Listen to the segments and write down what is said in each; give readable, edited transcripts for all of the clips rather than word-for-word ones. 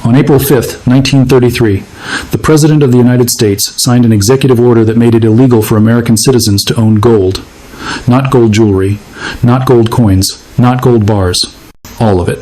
On April 5, 1933, the President of the United States signed an executive order that made it illegal for American citizens to own gold. Not gold jewelry, not gold coins, not gold bars. All of it.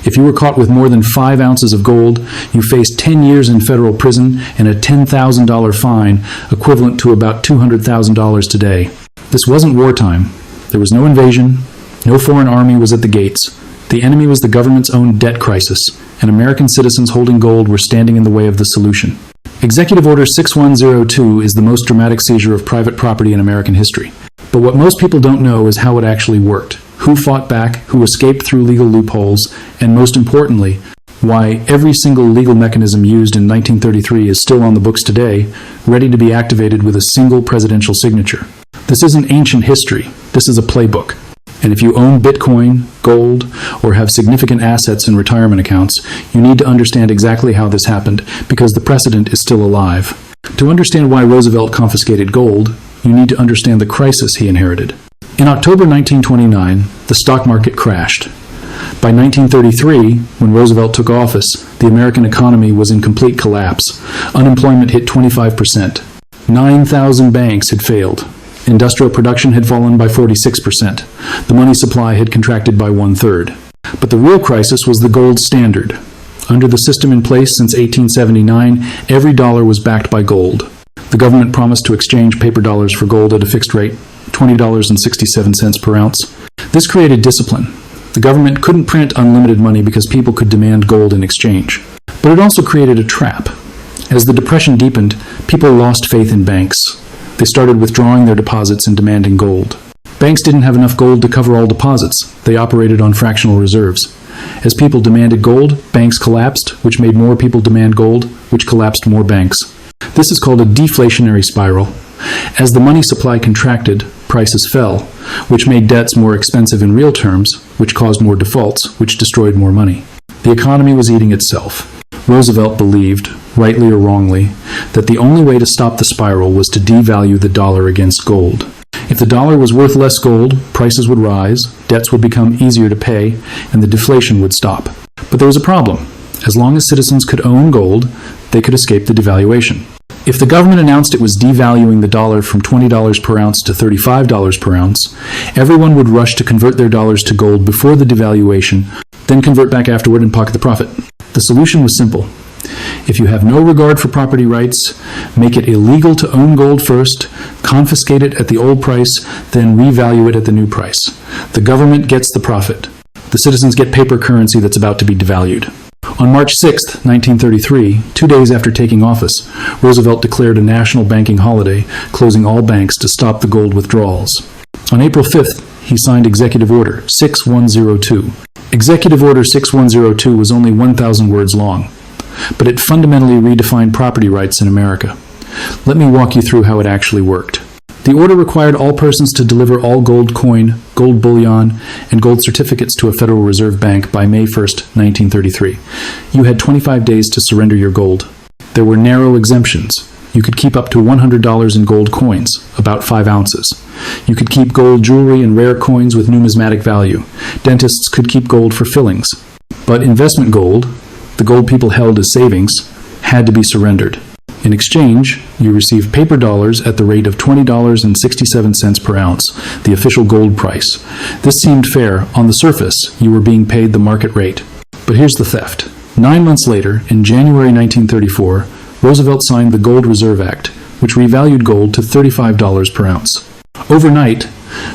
If you were caught with more than 5 ounces of gold, you faced 10 years in federal prison and a $10,000 fine, equivalent to about $200,000 today. This wasn't wartime. There was no invasion. No foreign army was at the gates. The enemy was the government's own debt crisis, and American citizens holding gold were standing in the way of the solution. Executive Order 6102 is the most dramatic seizure of private property in American history. But what most people don't know is how it actually worked, who fought back, who escaped through legal loopholes, and most importantly, why every single legal mechanism used in 1933 is still on the books today, ready to be activated with a single presidential signature. This isn't ancient history. This is a playbook. And if you own Bitcoin, gold, or have significant assets in retirement accounts, you need to understand exactly how this happened, because the precedent is still alive. To understand why Roosevelt confiscated gold, you need to understand the crisis he inherited. In October 1929, the stock market crashed. By 1933, when Roosevelt took office, the American economy was in complete collapse. Unemployment hit 25%. 9,000 banks had failed. Industrial production had fallen by 46%. The money supply had contracted by 1/3. But the real crisis was the gold standard. Under the system in place since 1879, every dollar was backed by gold. The government promised to exchange paper dollars for gold at a fixed rate, $20.67 per ounce. This created discipline. The government couldn't print unlimited money because people could demand gold in exchange. But it also created a trap. As the Depression deepened, people lost faith in banks. They started withdrawing their deposits and demanding gold. Banks didn't have enough gold to cover all deposits. They operated on fractional reserves. As people demanded gold, banks collapsed, which made more people demand gold, which collapsed more banks. This is called a deflationary spiral. As the money supply contracted, prices fell, which made debts more expensive in real terms, which caused more defaults, which destroyed more money. The economy was eating itself. Roosevelt believed, rightly or wrongly, that the only way to stop the spiral was to devalue the dollar against gold. If the dollar was worth less gold, prices would rise, debts would become easier to pay, and the deflation would stop. But there was a problem. As long as citizens could own gold, they could escape the devaluation. If the government announced it was devaluing the dollar from $20 per ounce to $35 per ounce, everyone would rush to convert their dollars to gold before the devaluation, then convert back afterward and pocket the profit. The solution was simple. If you have no regard for property rights, make it illegal to own gold first, confiscate it at the old price, then revalue it at the new price. The government gets the profit. The citizens get paper currency that's about to be devalued. On March 6, 1933, 2 days after taking office, Roosevelt declared a national banking holiday, closing all banks to stop the gold withdrawals. On April 5th, he signed Executive Order 6102. Executive Order 6102 was only 1,000 words long, but it fundamentally redefined property rights in America. Let me walk you through how it actually worked. The order required all persons to deliver all gold coin, gold bullion, and gold certificates to a Federal Reserve Bank by May 1st, 1933. You had 25 days to surrender your gold. There were narrow exemptions. You could keep up to $100 in gold coins, about 5 ounces. You could keep gold jewelry and rare coins with numismatic value. Dentists could keep gold for fillings. But investment gold, the gold people held as savings, had to be surrendered. In exchange, you received paper dollars at the rate of $20.67 per ounce, the official gold price. This seemed fair. On the surface, you were being paid the market rate. But here's the theft. 9 months later, in January 1934, Roosevelt signed the Gold Reserve Act, which revalued gold to $35 per ounce. Overnight,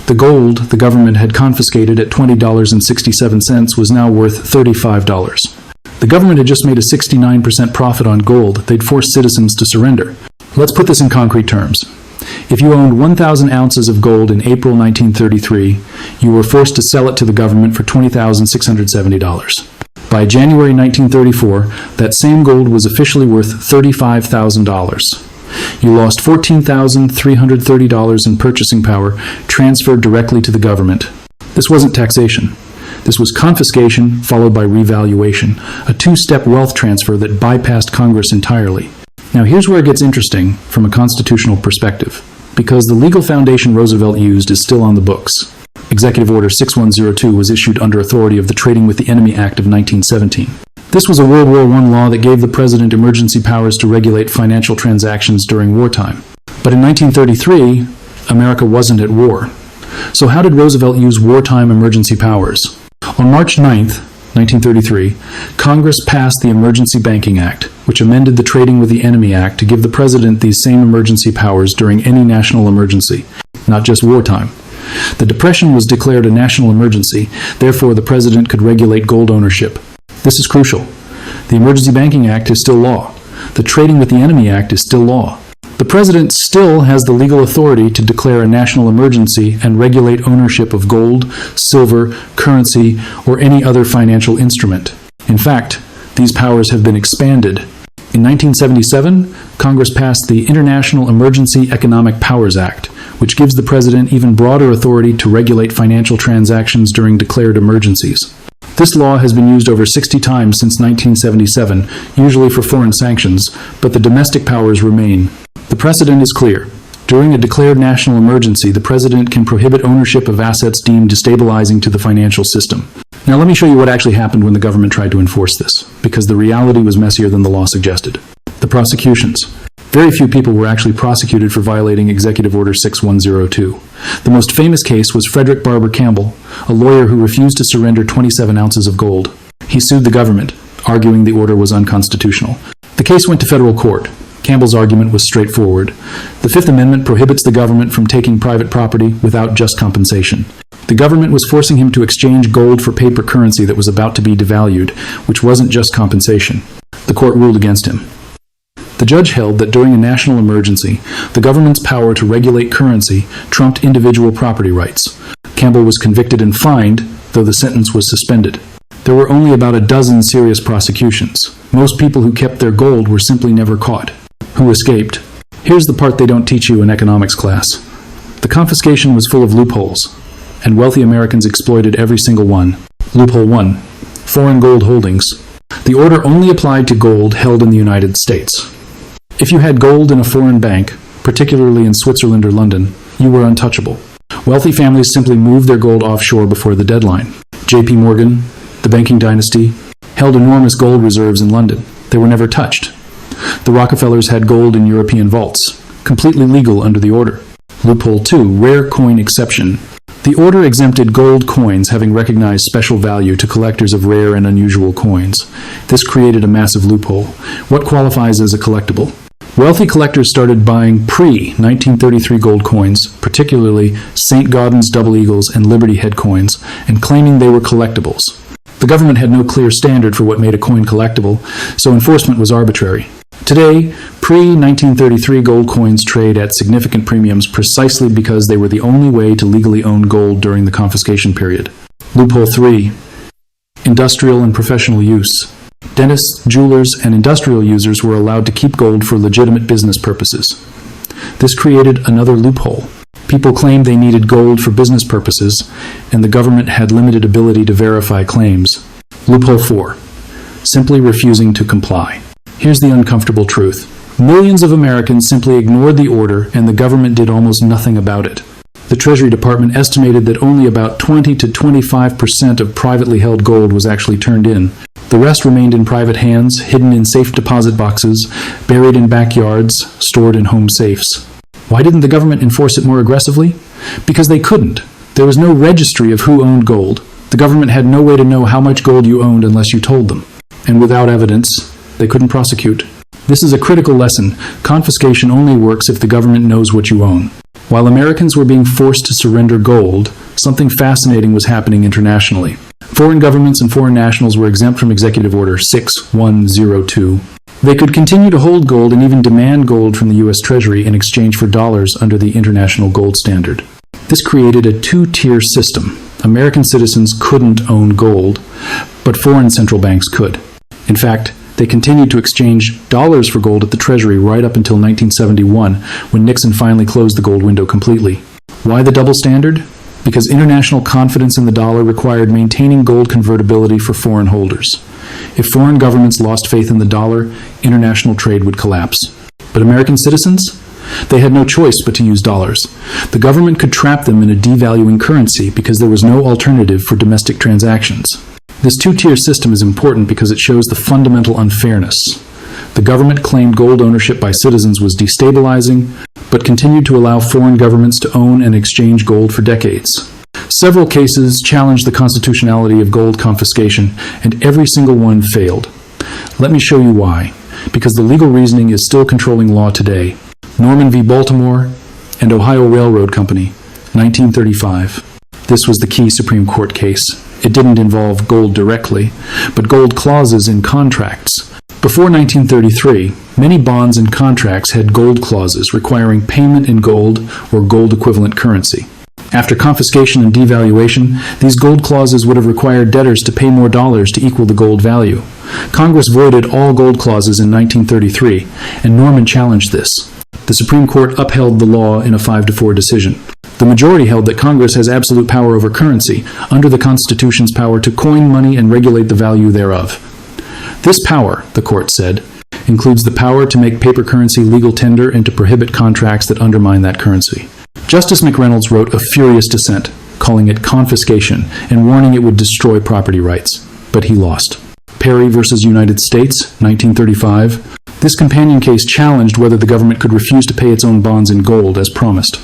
the gold the government had confiscated at $20.67 was now worth $35. The government had just made a 69% profit on gold they'd forced citizens to surrender. Let's put this in concrete terms. If you owned 1,000 ounces of gold in April 1933, you were forced to sell it to the government for $20,670. By January 1934, that same gold was officially worth $35,000. You lost $14,330 in purchasing power transferred directly to the government. This wasn't taxation. This was confiscation followed by revaluation, a two-step wealth transfer that bypassed Congress entirely. Now here's where it gets interesting from a constitutional perspective, because the legal foundation Roosevelt used is still on the books. Executive Order 6102 was issued under authority of the Trading with the Enemy Act of 1917. This was a World War I law that gave the president emergency powers to regulate financial transactions during wartime. But in 1933, America wasn't at war. So how did Roosevelt use wartime emergency powers? On March 9th, 1933, Congress passed the Emergency Banking Act, which amended the Trading with the Enemy Act to give the president these same emergency powers during any national emergency, not just wartime. The Depression was declared a national emergency, therefore the president could regulate gold ownership. This is crucial. The Emergency Banking Act is still law. The Trading with the Enemy Act is still law. The president still has the legal authority to declare a national emergency and regulate ownership of gold, silver, currency, or any other financial instrument. In fact, these powers have been expanded. In 1977, Congress passed the International Emergency Economic Powers Act, which gives the president even broader authority to regulate financial transactions during declared emergencies. This law has been used over 60 times since 1977, usually for foreign sanctions, but the domestic powers remain. The precedent is clear. During a declared national emergency, the president can prohibit ownership of assets deemed destabilizing to the financial system. Now let me show you what actually happened when the government tried to enforce this, because the reality was messier than the law suggested. The prosecutions. Very few people were actually prosecuted for violating Executive Order 6102. The most famous case was Frederick Barber Campbell, a lawyer who refused to surrender 27 ounces of gold. He sued the government, arguing the order was unconstitutional. The case went to federal court. Campbell's argument was straightforward. The Fifth Amendment prohibits the government from taking private property without just compensation. The government was forcing him to exchange gold for paper currency that was about to be devalued, which wasn't just compensation. The court ruled against him. The judge held that during a national emergency, the government's power to regulate currency trumped individual property rights. Campbell was convicted and fined, though the sentence was suspended. There were only about a dozen serious prosecutions. Most people who kept their gold were simply never caught. Who escaped? Here's the part they don't teach you in economics class. The confiscation was full of loopholes, and wealthy Americans exploited every single one. Loophole 1. Foreign gold holdings. The order only applied to gold held in the United States. If you had gold in a foreign bank, particularly in Switzerland or London, you were untouchable. Wealthy families simply moved their gold offshore before the deadline. J.P. Morgan, the banking dynasty, held enormous gold reserves in London. They were never touched. The Rockefellers had gold in European vaults, completely legal under the order. Loophole 2, rare coin exception. The order exempted gold coins having recognized special value to collectors of rare and unusual coins. This created a massive loophole. What qualifies as a collectible? Wealthy collectors started buying pre-1933 gold coins, particularly St. Gaudens double eagles and Liberty head coins, and claiming they were collectibles. The government had no clear standard for what made a coin collectible, so enforcement was arbitrary. Today, pre-1933 gold coins trade at significant premiums precisely because they were the only way to legally own gold during the confiscation period. Loophole 3. Industrial and professional use. Dentists, jewelers, and industrial users were allowed to keep gold for legitimate business purposes. This created another loophole. People claimed they needed gold for business purposes, and the government had limited ability to verify claims. Loophole 4. Simply refusing to comply. Here's the uncomfortable truth. Millions of Americans simply ignored the order, and the government did almost nothing about it. The Treasury Department estimated that only about 20 to 25% of privately held gold was actually turned in. The rest remained in private hands, hidden in safe deposit boxes, buried in backyards, stored in home safes. Why didn't the government enforce it more aggressively? Because they couldn't. There was no registry of who owned gold. The government had no way to know how much gold you owned unless you told them. And without evidence, they couldn't prosecute. This is a critical lesson. Confiscation only works if the government knows what you own. While Americans were being forced to surrender gold, something fascinating was happening internationally. Foreign governments and foreign nationals were exempt from Executive Order 6102. They could continue to hold gold and even demand gold from the U.S. Treasury in exchange for dollars under the International Gold Standard. This created a two-tier system. American citizens couldn't own gold, but foreign central banks could. In fact, they continued to exchange dollars for gold at the Treasury right up until 1971, when Nixon finally closed the gold window completely. Why the double standard? Because international confidence in the dollar required maintaining gold convertibility for foreign holders. If foreign governments lost faith in the dollar, international trade would collapse. But American citizens? They had no choice but to use dollars. The government could trap them in a devaluing currency because there was no alternative for domestic transactions. This two-tier system is important because it shows the fundamental unfairness. The government claimed gold ownership by citizens was destabilizing, but continued to allow foreign governments to own and exchange gold for decades. Several cases challenged the constitutionality of gold confiscation, and every single one failed. Let me show you why. Because the legal reasoning is still controlling law today. Norman v. Baltimore and Ohio Railroad Company, 1935. This was the key Supreme Court case. It didn't involve gold directly, but gold clauses in contracts. Before 1933, many bonds and contracts had gold clauses requiring payment in gold or gold-equivalent currency. After confiscation and devaluation, these gold clauses would have required debtors to pay more dollars to equal the gold value. Congress voided all gold clauses in 1933, and Norman challenged this. The Supreme Court upheld the law in a 5-4 decision. The majority held that Congress has absolute power over currency, under the Constitution's power to coin money and regulate the value thereof. This power, the court said, includes the power to make paper currency legal tender and to prohibit contracts that undermine that currency. Justice McReynolds wrote a furious dissent, calling it confiscation and warning it would destroy property rights. But he lost. Perry v. United States, 1935. This companion case challenged whether the government could refuse to pay its own bonds in gold as promised.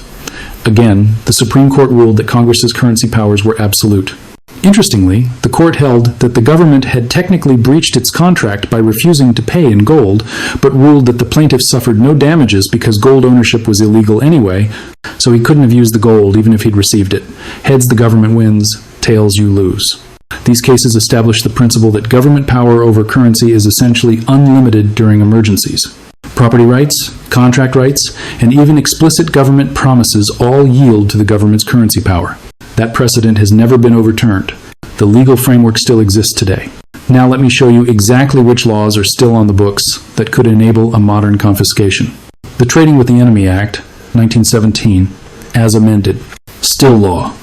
Again, the Supreme Court ruled that Congress's currency powers were absolute. Interestingly, the court held that the government had technically breached its contract by refusing to pay in gold, but ruled that the plaintiff suffered no damages because gold ownership was illegal anyway, so he couldn't have used the gold even if he'd received it. Heads, the government wins. Tails, you lose. These cases establish the principle that government power over currency is essentially unlimited during emergencies. Property rights, contract rights, and even explicit government promises all yield to the government's currency power. That precedent has never been overturned. The legal framework still exists today. Now let me show you exactly which laws are still on the books that could enable a modern confiscation. The Trading with the Enemy Act, 1917, as amended, still law,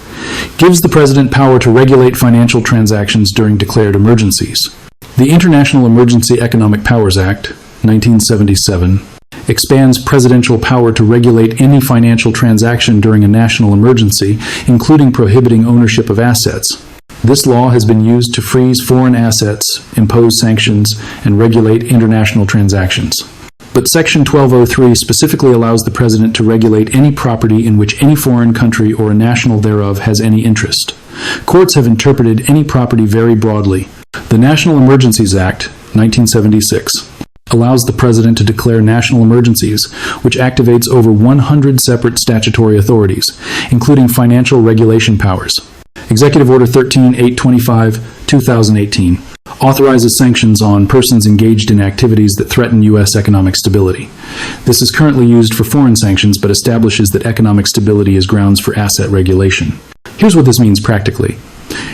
gives the president power to regulate financial transactions during declared emergencies. The International Emergency Economic Powers Act, 1977, expands presidential power to regulate any financial transaction during a national emergency, including prohibiting ownership of assets. This law has been used to freeze foreign assets, impose sanctions, and regulate international transactions. But Section 1203 specifically allows the president to regulate any property in which any foreign country or a national thereof has any interest. Courts have interpreted any property very broadly. The National Emergencies Act, 1976, allows the president to declare national emergencies, which activates over 100 separate statutory authorities, including financial regulation powers. Executive Order 13-825, 2018, authorizes sanctions on persons engaged in activities that threaten U.S. economic stability. This is currently used for foreign sanctions, but establishes that economic stability is grounds for asset regulation. Here's what this means practically.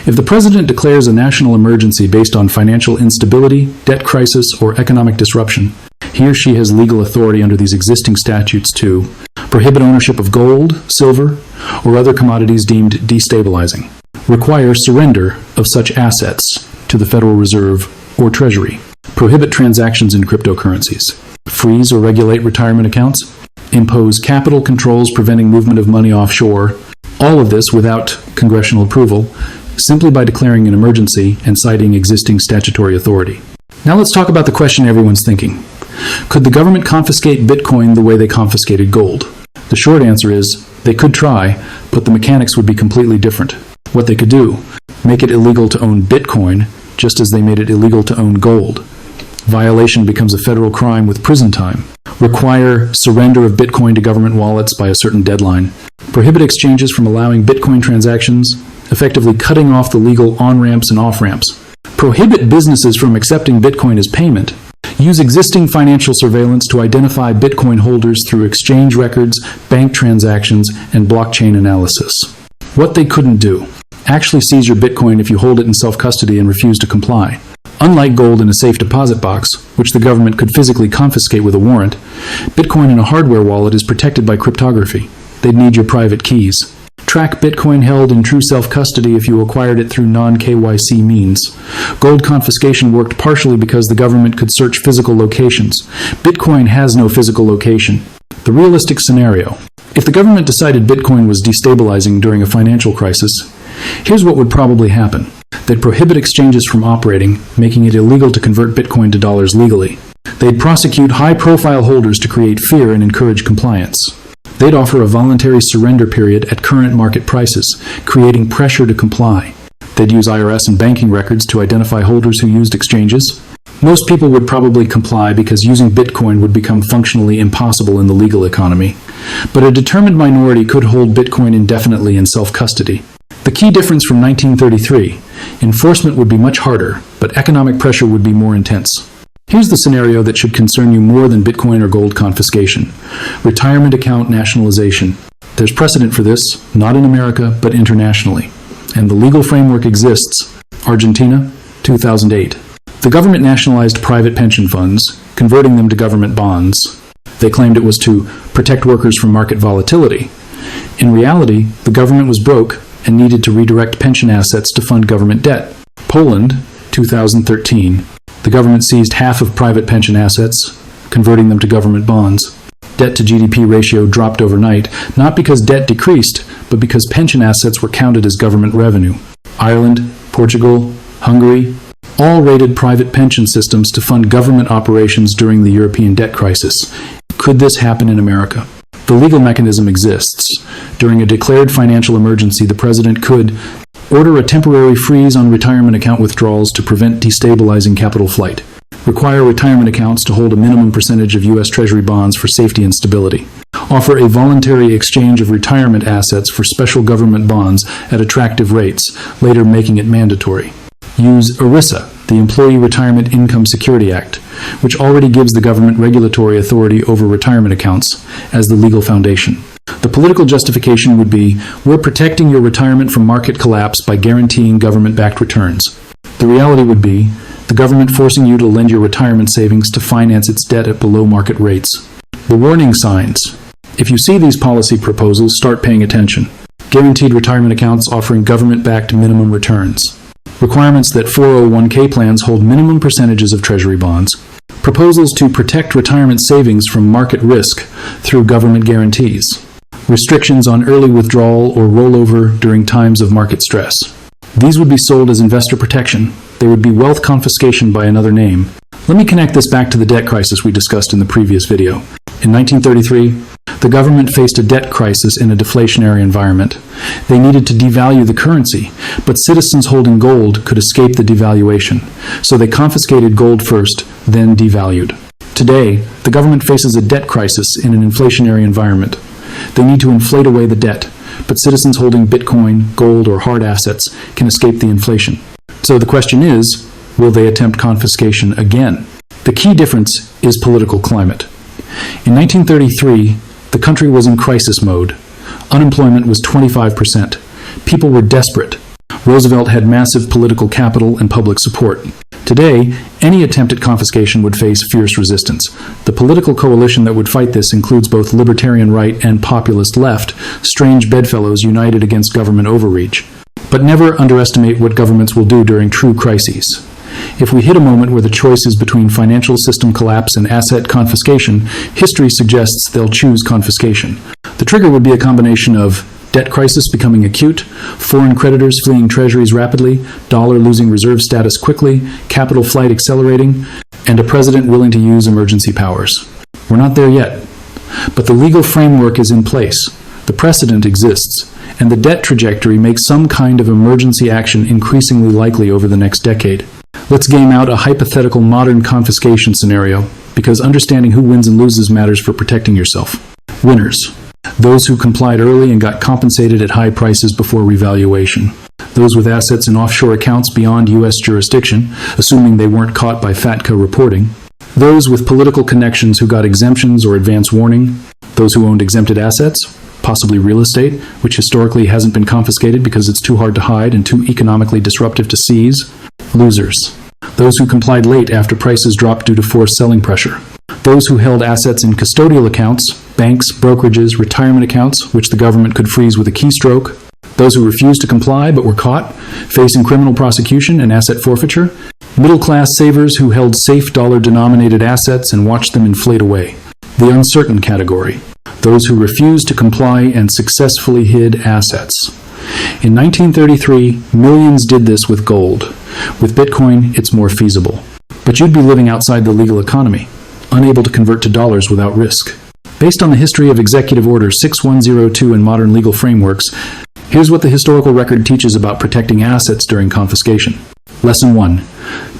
If the president declares a national emergency based on financial instability, debt crisis, or economic disruption, he or she has legal authority under these existing statutes to prohibit ownership of gold, silver, or other commodities deemed destabilizing, require surrender of such assets to the Federal Reserve or Treasury, prohibit transactions in cryptocurrencies, freeze or regulate retirement accounts, impose capital controls preventing movement of money offshore, all of this without congressional approval, simply by declaring an emergency and citing existing statutory authority. Now let's talk about the question everyone's thinking. Could the government confiscate Bitcoin the way they confiscated gold? The short answer is, they could try, but the mechanics would be completely different. What they could do, make it illegal to own Bitcoin, just as they made it illegal to own gold. Violation becomes a federal crime with prison time. Require surrender of Bitcoin to government wallets by a certain deadline. Prohibit exchanges from allowing Bitcoin transactions, effectively cutting off the legal on-ramps and off-ramps. Prohibit businesses from accepting Bitcoin as payment. Use existing financial surveillance to identify Bitcoin holders through exchange records, bank transactions, and blockchain analysis. What they couldn't do. Actually seize your Bitcoin if you hold it in self-custody and refuse to comply. Unlike gold in a safe deposit box, which the government could physically confiscate with a warrant, Bitcoin in a hardware wallet is protected by cryptography. They'd need your private keys. Track Bitcoin held in true self-custody if you acquired it through non-KYC means. Gold confiscation worked partially because the government could search physical locations. Bitcoin has no physical location. The realistic scenario. If the government decided Bitcoin was destabilizing during a financial crisis, here's what would probably happen. They'd prohibit exchanges from operating, making it illegal to convert Bitcoin to dollars legally. They'd prosecute high-profile holders to create fear and encourage compliance. They'd offer a voluntary surrender period at current market prices, creating pressure to comply. They'd use IRS and banking records to identify holders who used exchanges. Most people would probably comply because using Bitcoin would become functionally impossible in the legal economy. But a determined minority could hold Bitcoin indefinitely in self-custody. The key difference from 1933, enforcement would be much harder, but economic pressure would be more intense. Here's the scenario that should concern you more than Bitcoin or gold confiscation: retirement account nationalization. There's precedent for this, not in America, but internationally. And the legal framework exists. Argentina, 2008. The government nationalized private pension funds, converting them to government bonds. They claimed it was to protect workers from market volatility. In reality, the government was broke and needed to redirect pension assets to fund government debt. Poland, 2013. The government seized half of private pension assets, converting them to government bonds. Debt to GDP ratio dropped overnight, not because debt decreased, but because pension assets were counted as government revenue. Ireland, Portugal, Hungary, all rated private pension systems to fund government operations during the European debt crisis. Could this happen in America? The legal mechanism exists. During a declared financial emergency, the president could order a temporary freeze on retirement account withdrawals to prevent destabilizing capital flight, require retirement accounts to hold a minimum percentage of U.S. Treasury bonds for safety and stability, offer a voluntary exchange of retirement assets for special government bonds at attractive rates, later making it mandatory. Use ERISA, the Employee Retirement Income Security Act, which already gives the government regulatory authority over retirement accounts, as the legal foundation. The political justification would be, we're protecting your retirement from market collapse by guaranteeing government-backed returns. The reality would be, the government forcing you to lend your retirement savings to finance its debt at below market rates. The warning signs. If you see these policy proposals, start paying attention. Guaranteed retirement accounts offering government-backed minimum returns. Requirements that 401k plans hold minimum percentages of Treasury bonds. Proposals to protect retirement savings from market risk through government guarantees. Restrictions on early withdrawal or rollover during times of market stress. These would be sold as investor protection. They would be wealth confiscation by another name. Let me connect this back to the debt crisis we discussed in the previous video. In 1933, the government faced a debt crisis in a deflationary environment. They needed to devalue the currency, but citizens holding gold could escape the devaluation. So they confiscated gold first, then devalued. Today, the government faces a debt crisis in an inflationary environment. They need to inflate away the debt, but citizens holding Bitcoin, gold, or hard assets can escape the inflation. So the question is, will they attempt confiscation again? The key difference is political climate. In 1933, the country was in crisis mode. Unemployment was 25%. People were desperate. Roosevelt had massive political capital and public support. Today, any attempt at confiscation would face fierce resistance. The political coalition that would fight this includes both libertarian right and populist left, strange bedfellows united against government overreach. But never underestimate what governments will do during true crises. If we hit a moment where the choice is between financial system collapse and asset confiscation, history suggests they'll choose confiscation. The trigger would be a combination of debt crisis becoming acute, foreign creditors fleeing treasuries rapidly, dollar losing reserve status quickly, capital flight accelerating, and a president willing to use emergency powers. We're not there yet, but the legal framework is in place. The precedent exists, and the debt trajectory makes some kind of emergency action increasingly likely over the next decade. Let's game out a hypothetical modern confiscation scenario, because understanding who wins and loses matters for protecting yourself. Winners. Those who complied early and got compensated at high prices before revaluation. Those with assets in offshore accounts beyond U.S. jurisdiction, assuming they weren't caught by FATCA reporting. Those with political connections who got exemptions or advance warning. Those who owned exempted assets, possibly real estate, which historically hasn't been confiscated because it's too hard to hide and too economically disruptive to seize. Losers. Those who complied late after prices dropped due to forced selling pressure. Those who held assets in custodial accounts, banks, brokerages, retirement accounts, which the government could freeze with a keystroke. Those who refused to comply but were caught, facing criminal prosecution and asset forfeiture. Middle-class savers who held safe dollar-denominated assets and watched them inflate away. The uncertain category. Those who refused to comply and successfully hid assets. In 1933, millions did this with gold. With Bitcoin, it's more feasible. But you'd be living outside the legal economy, unable to convert to dollars without risk. Based on the history of Executive Order 6102 and modern legal frameworks, here's what the historical record teaches about protecting assets during confiscation. Lesson 1.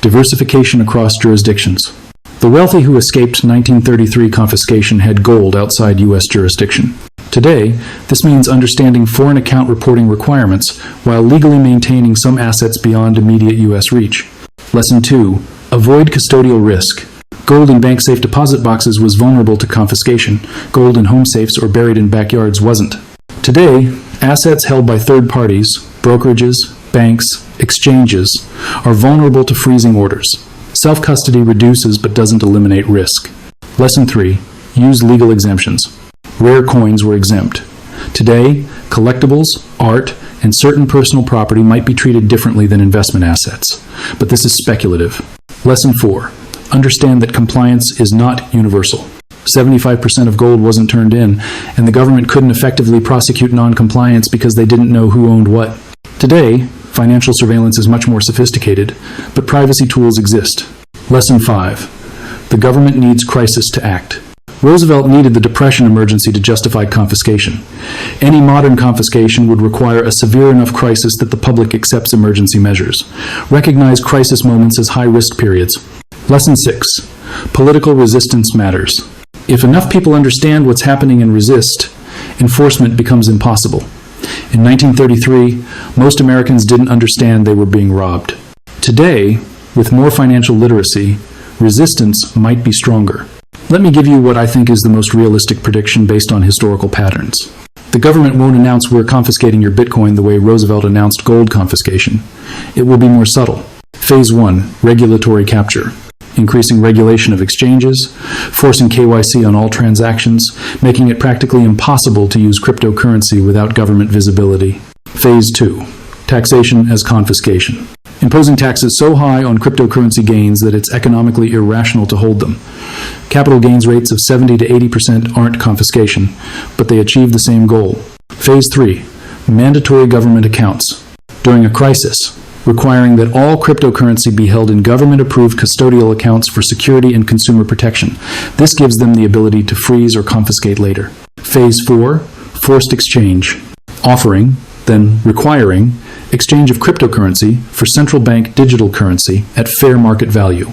Diversification across jurisdictions. The wealthy who escaped 1933 confiscation had gold outside U.S. jurisdiction. Today, this means understanding foreign account reporting requirements while legally maintaining some assets beyond immediate U.S. reach. Lesson 2. Avoid custodial risk. Gold in bank safe deposit boxes was vulnerable to confiscation. Gold in home safes or buried in backyards wasn't. Today, assets held by third parties, brokerages, banks, exchanges, are vulnerable to freezing orders. Self-custody reduces but doesn't eliminate risk. Lesson 3. Use legal exemptions. Rare coins were exempt. Today, collectibles, art, and certain personal property might be treated differently than investment assets. But this is speculative. Lesson 4. Understand that compliance is not universal. 75% of gold wasn't turned in, and the government couldn't effectively prosecute non-compliance because they didn't know who owned what. Today, financial surveillance is much more sophisticated, but privacy tools exist. Lesson 5. The government needs crisis to act. Roosevelt needed the Depression emergency to justify confiscation. Any modern confiscation would require a severe enough crisis that the public accepts emergency measures. Recognize crisis moments as high-risk periods. Lesson 6. Political resistance matters. If enough people understand what's happening and resist, enforcement becomes impossible. In 1933, most Americans didn't understand they were being robbed. Today, with more financial literacy, resistance might be stronger. Let me give you what I think is the most realistic prediction based on historical patterns. The government won't announce we're confiscating your Bitcoin the way Roosevelt announced gold confiscation. It will be more subtle. Phase 1, regulatory capture. Increasing regulation of exchanges, forcing KYC on all transactions, making it practically impossible to use cryptocurrency without government visibility. Phase 2, taxation as confiscation. Imposing taxes so high on cryptocurrency gains that it's economically irrational to hold them. Capital gains rates of 70 to 80% aren't confiscation, but they achieve the same goal. Phase 3, mandatory government accounts. During a crisis, requiring that all cryptocurrency be held in government-approved custodial accounts for security and consumer protection. This gives them the ability to freeze or confiscate later. Phase 4, forced exchange. Offering, then requiring, exchange of cryptocurrency for central bank digital currency at fair market value.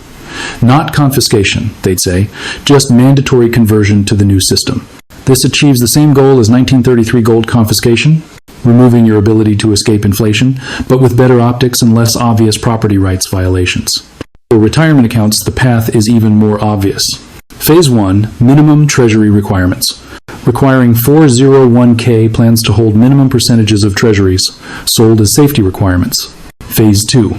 Not confiscation, they'd say, just mandatory conversion to the new system. This achieves the same goal as 1933 gold confiscation, removing your ability to escape inflation, but with better optics and less obvious property rights violations. For retirement accounts, the path is even more obvious. Phase 1, minimum treasury requirements. Requiring 401k plans to hold minimum percentages of treasuries, sold as safety requirements. Phase 2,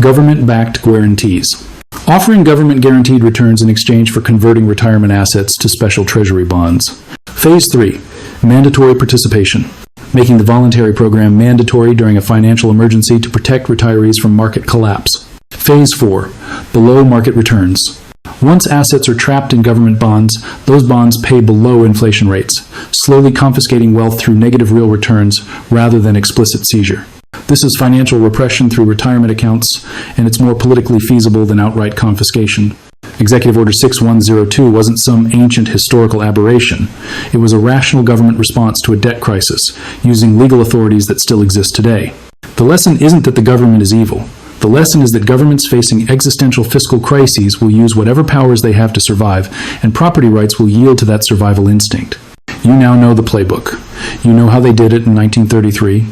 government-backed guarantees. Offering government-guaranteed returns in exchange for converting retirement assets to special treasury bonds. Phase 3, mandatory participation. Making the voluntary program mandatory during a financial emergency to protect retirees from market collapse. Phase 4, below market returns. Once assets are trapped in government bonds, those bonds pay below inflation rates, slowly confiscating wealth through negative real returns rather than explicit seizure. This is financial repression through retirement accounts, and it's more politically feasible than outright confiscation. Executive Order 6102 wasn't some ancient historical aberration. It was a rational government response to a debt crisis, using legal authorities that still exist today. The lesson isn't that the government is evil. The lesson is that governments facing existential fiscal crises will use whatever powers they have to survive, and property rights will yield to that survival instinct. You now know the playbook. You know how they did it in 1933.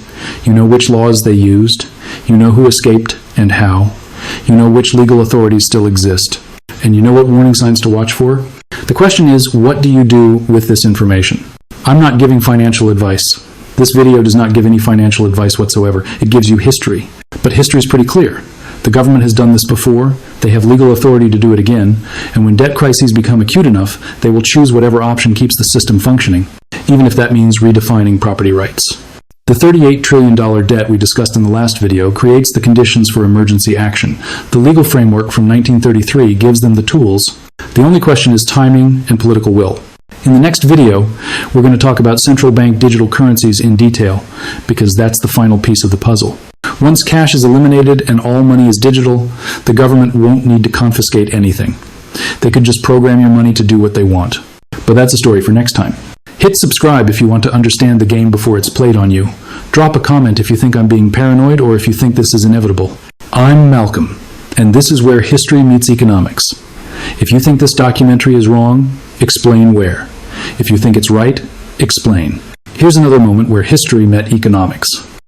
You know which laws they used. You know who escaped and how. You know which legal authorities still exist. And you know what warning signs to watch for? The question is, what do you do with this information? I'm not giving financial advice. This video does not give any financial advice whatsoever. It gives you history. But history is pretty clear. The government has done this before, they have legal authority to do it again, and when debt crises become acute enough, they will choose whatever option keeps the system functioning, even if that means redefining property rights. The $38 trillion debt we discussed in the last video creates the conditions for emergency action. The legal framework from 1933 gives them the tools. The only question is timing and political will. In the next video, we're going to talk about central bank digital currencies in detail, because that's the final piece of the puzzle. Once cash is eliminated and all money is digital, the government won't need to confiscate anything. They could just program your money to do what they want. But that's a story for next time. Hit subscribe if you want to understand the game before it's played on you. Drop a comment if you think I'm being paranoid or if you think this is inevitable. I'm Malcolm, and this is where history meets economics. If you think this documentary is wrong, explain where. If you think it's right, explain. Here's another moment where history met economics.